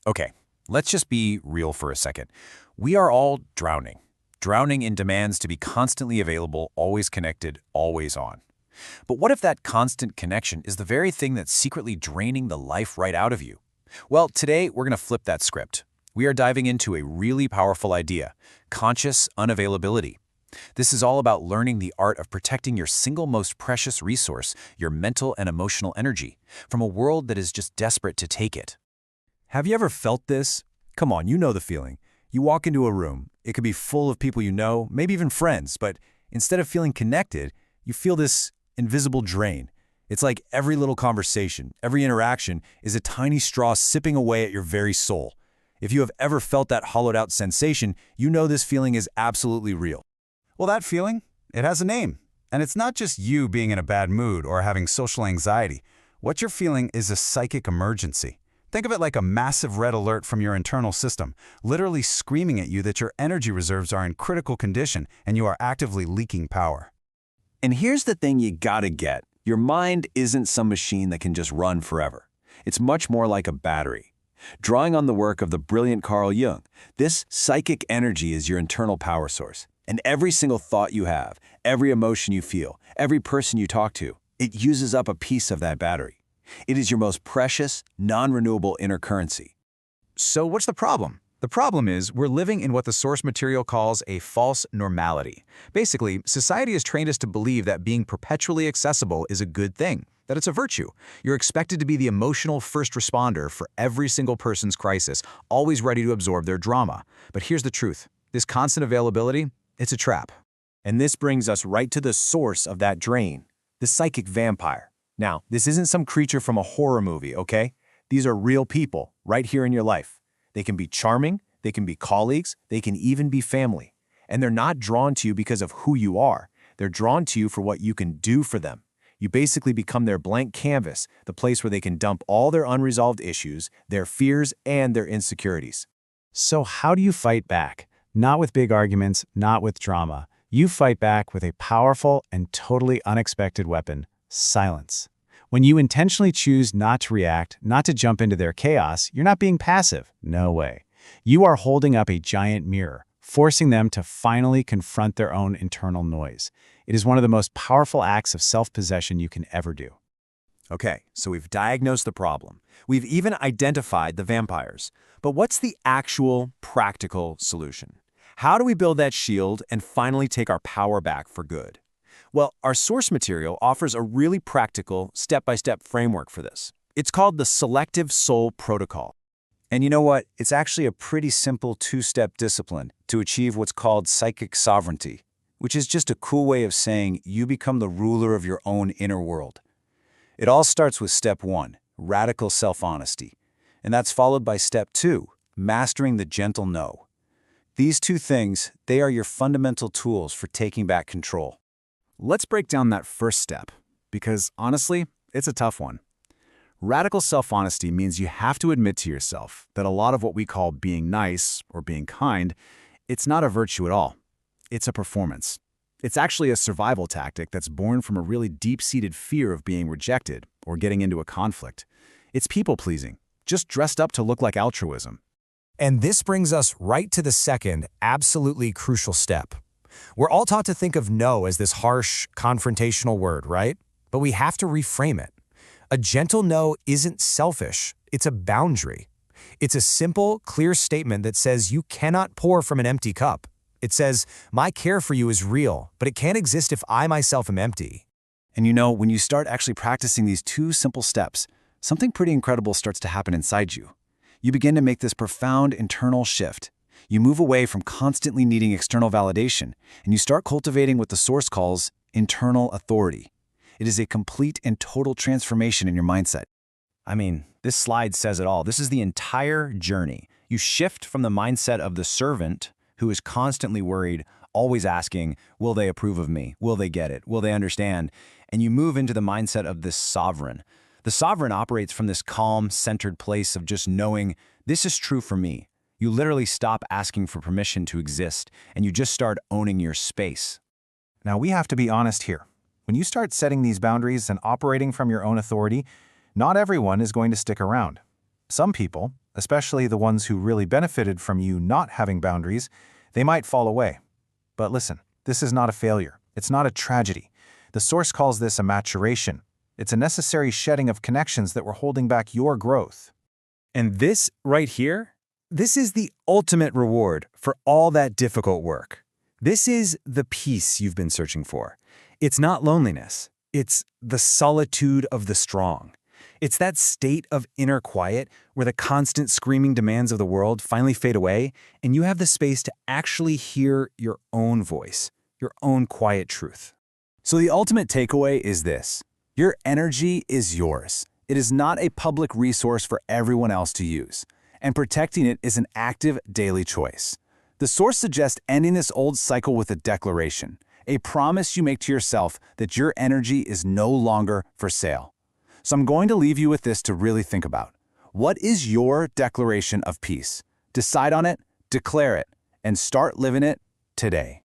Okay, let's just be real for a second. We are all drowning. Drowning in demands to be constantly available, always connected, always on. But what if that constant connection is the very thing that's secretly draining the life right out of you? Well, today we're going to flip that script. We are diving into a really powerful idea, conscious unavailability. This is all about learning the art of protecting your single most precious resource, your mental and emotional energy, from a world that is just desperate to take it. Have you ever felt this? Come on, you know the feeling. You walk into a room, it could be full of people you know, maybe even friends, but instead of feeling connected, you feel this invisible drain. It's like every little conversation, every interaction is a tiny straw sipping away at your very soul. If you have ever felt that hollowed-out sensation, you know this feeling is absolutely real. Well, that feeling, it has a name. And it's not just you being in a bad mood or having social anxiety. What you're feeling is a psychic emergency. Think of it like a massive red alert from your internal system, literally screaming at you that your energy reserves are in critical condition and you are actively leaking power. And here's the thing you gotta get. Your mind isn't some machine that can just run forever. It's much more like a battery. Drawing on the work of the brilliant Carl Jung, this psychic energy is your internal power source. And every single thought you have, every emotion you feel, every person you talk to, it uses up a piece of that battery. It is your most precious, non-renewable inner currency. So what's the problem? The problem is we're living in what the source material calls a false normality. Basically, society has trained us to believe that being perpetually accessible is a good thing, that it's a virtue. You're expected to be the emotional first responder for every single person's crisis, always ready to absorb their drama. But here's the truth. This constant availability, it's a trap. And this brings us right to the source of that drain, the psychic vampire. Now, this isn't some creature from a horror movie, okay? These are real people right here in your life. They can be charming, they can be colleagues, they can even be family. And they're not drawn to you because of who you are. They're drawn to you for what you can do for them. You basically become their blank canvas, the place where they can dump all their unresolved issues, their fears, and their insecurities. So how do you fight back? Not with big arguments, not with drama. You fight back with a powerful and totally unexpected weapon, silence. When you intentionally choose not to react, not to jump into their chaos, you're not being passive. No way. You are holding up a giant mirror, forcing them to finally confront their own internal noise. It is one of the most powerful acts of self-possession you can ever do. Okay, so we've diagnosed the problem. We've even identified the vampires. But what's the actual, practical solution? How do we build that shield and finally take our power back for good? Well, our source material offers a really practical, step-by-step framework for this. It's called the Selective Soul Protocol. And you know what? It's actually a pretty simple two-step discipline to achieve what's called psychic sovereignty, which is just a cool way of saying you become the ruler of your own inner world. It all starts with step 1, radical self-honesty. And that's followed by step 2, mastering the gentle no. These two things, they are your fundamental tools for taking back control. Let's break down that first step, because honestly, it's a tough one. Radical self-honesty means you have to admit to yourself that a lot of what we call being nice or being kind, it's not a virtue at all. It's a performance. It's actually a survival tactic that's born from a really deep-seated fear of being rejected or getting into a conflict. It's people-pleasing, just dressed up to look like altruism. And this brings us right to the second, absolutely crucial step. We're all taught to think of no as this harsh, confrontational word, right? But we have to reframe it. A gentle no isn't selfish, it's a boundary. It's a simple, clear statement that says you cannot pour from an empty cup. It says, my care for you is real, but it can't exist if I myself am empty. And you know, when you start actually practicing these two simple steps, something pretty incredible starts to happen inside you. You begin to make this profound internal shift. You move away from constantly needing external validation, and you start cultivating what the Source calls internal authority. It is a complete and total transformation in your mindset. I mean, this slide says it all. This is the entire journey. You shift from the mindset of the servant who is constantly worried, always asking, will they approve of me? Will they get it? Will they understand? And you move into the mindset of this sovereign. The sovereign operates from this calm, centered place of just knowing, this is true for me. You literally stop asking for permission to exist, and you just start owning your space. Now, we have to be honest here. When you start setting these boundaries and operating from your own authority, not everyone is going to stick around. Some people, especially the ones who really benefited from you not having boundaries, they might fall away. But listen, this is not a failure. It's not a tragedy. The Source calls this a maturation. It's a necessary shedding of connections that were holding back your growth. And this right here, this is the ultimate reward for all that difficult work. This is the peace you've been searching for. It's not loneliness. It's the solitude of the strong. It's that state of inner quiet where the constant screaming demands of the world finally fade away and you have the space to actually hear your own voice, your own quiet truth. So the ultimate takeaway is this. Your energy is yours. It is not a public resource for everyone else to use. And protecting it is an active daily choice. The Source suggests ending this old cycle with a declaration, a promise you make to yourself that your energy is no longer for sale. So I'm going to leave you with this to really think about. What is your declaration of peace? Decide on it, declare it, and start living it today.